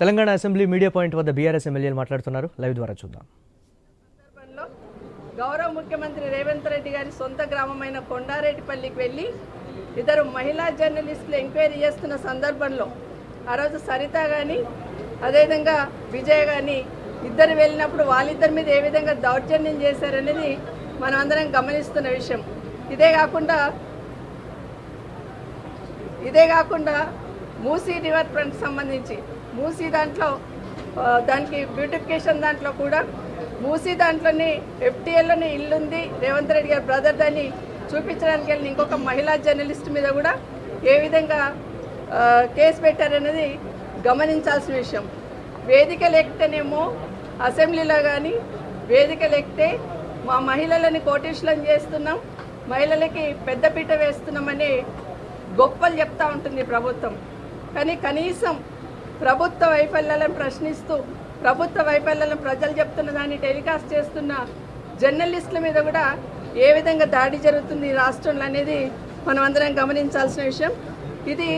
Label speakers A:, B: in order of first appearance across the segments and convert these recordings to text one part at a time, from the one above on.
A: Telangana assembly media point వద్ద BRS ఎమ్మెల్యేలు మాట్లాడుతున్నారు. లైవ్ ద్వారా చూద్దాం.
B: గౌరవ ముఖ్యమంత్రి రేవంత్ రెడ్డి గారి సొంత గ్రామమైన కొండారెడ్డిపల్లికి వెళ్ళి ఇద్దరు మహిళా జర్నలిస్టులు ఎంక్వైరీ చేస్తున్న సందర్భంలో ఆ రోజు సరిత కానీ అదేవిధంగా విజయ్ కానీ ఇద్దరు వెళ్ళినప్పుడు వాళ్ళిద్దరి మీద ఏ విధంగా దౌర్జన్యం చేశారనేది మనం అందరం గమనిస్తున్న విషయం. ఇదే కాకుండా మూసీ రివర్ ఫ్రంట్ సంబంధించి మూసీ దానికి బ్యూటిఫికేషన్ దాంట్లో కూడా మూసీ దాంట్లోనే FTLలోనే ఇల్లుంది రేవంత్ రెడ్డి గారి బ్రదర్ దాన్ని చూపించడానికి వెళ్ళిన ఇంకొక మహిళా జర్నలిస్ట్ మీద కూడా ఏ విధంగా కేసు పెట్టారనేది గమనించాల్సిన విషయం. వేదికలు ఎక్కితేనేమో అసెంబ్లీలో కానీ వేదికలు ఎక్కితే మా మహిళలని కోటీశ్వరం చేస్తున్నాం, మహిళలకి పెద్దపీట వేస్తున్నామని గొప్పలు చెప్తూ ఉంటుంది ప్రభుత్వం. కానీ కనీసం ప్రభుత్వ వైఫల్యాలను ప్రశ్నిస్తూ ప్రభుత్వ వైఫల్యాలను ప్రజలు చెప్తున్న దాన్ని టెలికాస్ట్ చేస్తున్న జర్నలిస్టుల మీద కూడా ఏ విధంగా దాడి జరుగుతుంది ఈ రాష్ట్రంలో అనేది మనం అందరం గమనించాల్సిన విషయం. ఇది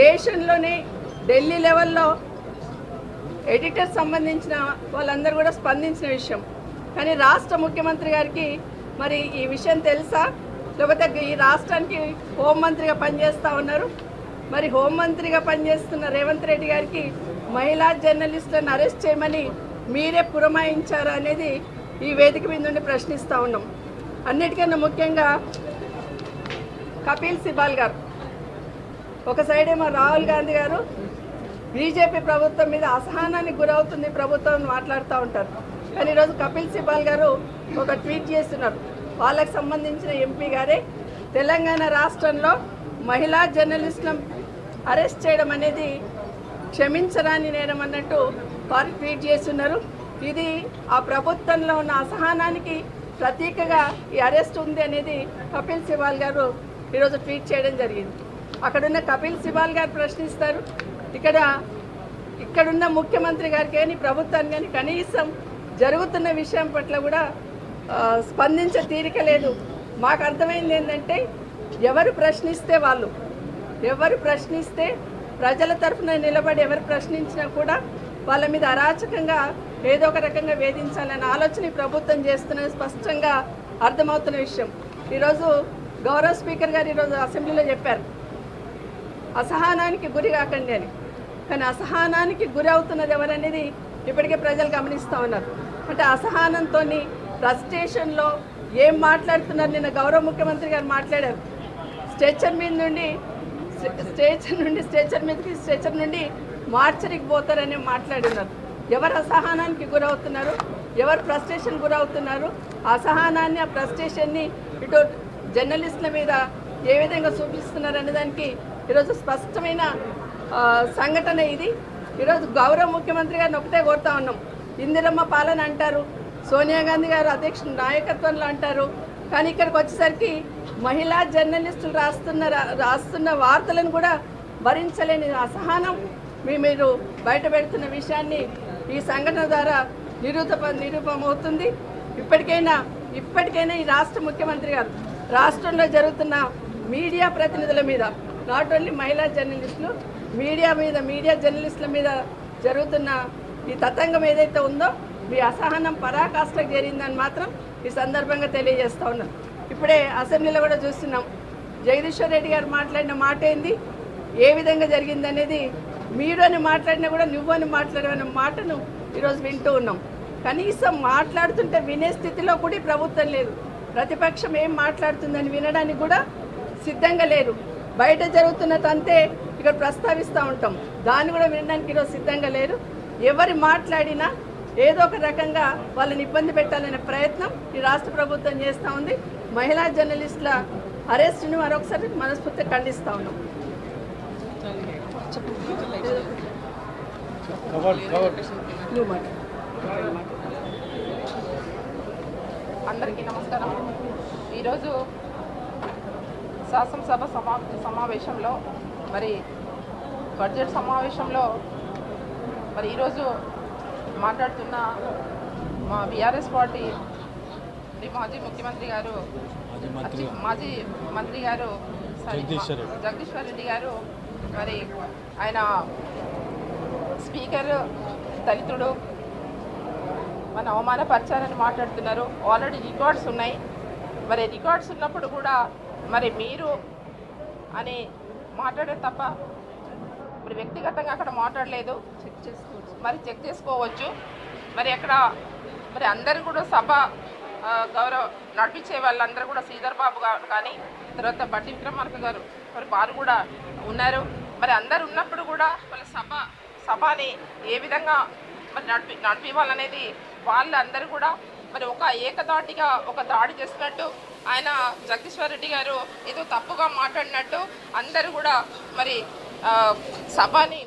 B: దేశంలోనే ఢిల్లీ లెవెల్లో ఎడిటర్ సంబంధించిన వాళ్ళందరూ కూడా స్పందించిన విషయం. కానీ రాష్ట్ర ముఖ్యమంత్రి గారికి మరి ఈ విషయం తెలుసా, లేకపోతే ఈ రాష్ట్రానికి హోంమంత్రిగా పనిచేస్తూ ఉన్నారు. మరి హోంమంత్రిగా పనిచేస్తున్న రేవంత్ రెడ్డి గారికి మహిళా జర్నలిస్టులను అరెస్ట్ చేయమని మీరే పురమాయించారు అనేది ఈ వేదిక మీద నుండి ప్రశ్నిస్తూ ఉన్నాం. అన్నిటికన్నా ముఖ్యంగా కపిల్ సిబాల్ గారు ఒక సైడ్ ఏమో రాహుల్ గాంధీ గారు బీజేపీ ప్రభుత్వం మీద అసహనానికి గురవుతుంది ప్రభుత్వం మాట్లాడుతూ ఉంటారు. కానీ ఈరోజు కపిల్ సిబాల్ గారు ఒక ట్వీట్ చేస్తున్నారు. వాళ్ళకు సంబంధించిన ఎంపీ గారే తెలంగాణ రాష్ట్రంలో మహిళా జర్నలిస్టులను అరెస్ట్ చేయడం అనేది క్షమించరాని నేరం అన్నట్టు వారు ట్వీట్ చేస్తున్నారు. ఇది ఆ ప్రభుత్వంలో ఉన్న అసహనానికి ప్రతీకగా ఈ అరెస్ట్ ఉంది అనేది కపిల్ సిబాల్ గారు ఈరోజు ట్వీట్ చేయడం జరిగింది. అక్కడున్న కపిల్ సిబాల్ గారు ప్రశ్నిస్తారు, ఇక్కడున్న ముఖ్యమంత్రి గారికి కానీ ప్రభుత్వానికి కానీ కనీసం జరుగుతున్న విషయం పట్ల కూడా స్పందించే తీరిక లేదు. మాకు అర్థమైంది ఏంటంటే ఎవరు ప్రశ్నిస్తే ప్రజల తరఫున నిలబడి ఎవరు ప్రశ్నించినా కూడా వాళ్ళ మీద అరాచకంగా ఏదో ఒక రకంగా వేధించాలనే ఆలోచన ప్రభుత్వం చేస్తున్నది స్పష్టంగా అర్థమవుతున్న విషయం. ఈరోజు గౌరవ స్పీకర్ గారు ఈరోజు అసెంబ్లీలో చెప్పారు అసహనానికి గురి కాకండి అని. కానీ అసహనానికి గురి అవుతున్నది ఎవరనేది ఇప్పటికే ప్రజలు గమనిస్తూ ఉన్నారు. అంటే అసహనంతో ఫ్రస్ట్రేషన్లో ఏం మాట్లాడుతున్నారు. నిన్న గౌరవ ముఖ్యమంత్రి గారు మాట్లాడారు, స్ట్రెచర్ నుండి మార్చరికి పోతారని మాట్లాడినారు. ఎవరు అసహనానికి గురవుతున్నారు, ఎవరు ఫ్రస్ట్రేషన్ గురవుతున్నారు, అసహనాన్ని ఆ ఫ్రస్ట్రేషన్ని ఇటు జర్నలిస్టుల మీద ఏ విధంగా చూపిస్తున్నారు అనే దానికి ఈరోజు స్పష్టమైన సంఘటన ఇది. ఈరోజు గౌరవ ముఖ్యమంత్రి గారిని ఒకటే కోరుతా ఉన్నాం. ఇందిరమ్మ పాలన అంటారు, సోనియా గాంధీ గారు అధ్యక్షుడు నాయకత్వంలో అంటారు. కానీ ఇక్కడికి వచ్చేసరికి మహిళా జర్నలిస్టులు రాస్తున్న వార్తలను కూడా భరించలేని అసహనం మీరు బయట పెడుతున్న విషయాన్ని ఈ సంఘటన ద్వారా నిరూపమవుతుంది. ఇప్పటికైనా ఈ రాష్ట్ర ముఖ్యమంత్రి గారు రాష్ట్రంలో జరుగుతున్న మీడియా ప్రతినిధుల మీద, నాట్ ఓన్లీ మహిళా జర్నలిస్టులు, మీడియా జర్నలిస్టుల మీద జరుగుతున్న ఈ తతంగం ఏదైతే ఉందో మీ అసహనం పరాకాష్ఠకు చేరిందని మాత్రం ఈ సందర్భంగా తెలియజేస్తూ ఉన్నాం. ఇప్పుడే అసెంబ్లీలో కూడా చూస్తున్నాం, జగదీశ్వర్ రెడ్డి గారు మాట్లాడిన మాట ఏంది, ఏ విధంగా జరిగిందనేది మీరు అని మాట్లాడినా కూడా నువ్వు అని మాట్లాడమన్న మాటను ఈరోజు వింటూ ఉన్నాం. కనీసం మాట్లాడుతుంటే వినే స్థితిలో కూడా ప్రభుత్వం లేదు. ప్రతిపక్షం ఏం మాట్లాడుతుందని వినడానికి కూడా సిద్ధంగా లేరు. బయట జరుగుతున్న తంతే ఇక్కడ ప్రస్తావిస్తూ ఉంటాం, దాన్ని కూడా వినడానికి ఈరోజు సిద్ధంగా లేరు. ఎవరు మాట్లాడినా ఏదో ఒక రకంగా వాళ్ళని ఇబ్బంది పెట్టాలనే ప్రయత్నం ఈ రాష్ట్ర ప్రభుత్వం చేస్తూ ఉంది. మహిళా జర్నలిస్టుల అరెస్ట్ని మరొకసారి మనస్ఫూర్తిగా ఖండిస్తూ ఉన్నాం.
C: అందరికీ నమస్కారం. ఈరోజు శాసనసభ సమావేశంలో మరి బడ్జెట్ సమావేశంలో మరి ఈరోజు మాట్లాడుతున్న మా బీఆర్ఎస్ పార్టీ మాజీ ముఖ్యమంత్రి గారు మాజీ మంత్రి గారు జగదీశ్వర్ రెడ్డి గారు మరి ఆయన స్పీకర్ దళితుడు మన అవమానపరిచారని మాట్లాడుతున్నారు. ఆల్రెడీ రికార్డ్స్ ఉన్నాయి. మరి రికార్డ్స్ ఉన్నప్పుడు కూడా మరి మీరు అని మాట్లాడే తప్ప మరి వ్యక్తిగతంగా అక్కడ మాట్లాడలేదు. చెక్ చేసుకోవచ్చు. మరి అక్కడ మరి అందరూ కూడా సభ గౌరవ నడిపించే వాళ్ళందరూ కూడా శ్రీధర్ బాబు గారు కానీ తర్వాత బట్టి విక్రమార్క గారు మరి వారు కూడా ఉన్నారు. మరి అందరు ఉన్నప్పుడు కూడా వాళ్ళ సభని ఏ విధంగా మరి నడిపివ్వాలనేది వాళ్ళందరూ కూడా మరి ఒక ఏకదాటిగా ఒక దాడి చేసినట్టు ఆయన జగదీశ్వర్ రెడ్డి గారు ఏదో తప్పుగా మాట్లాడినట్టు అందరూ కూడా మరి సభని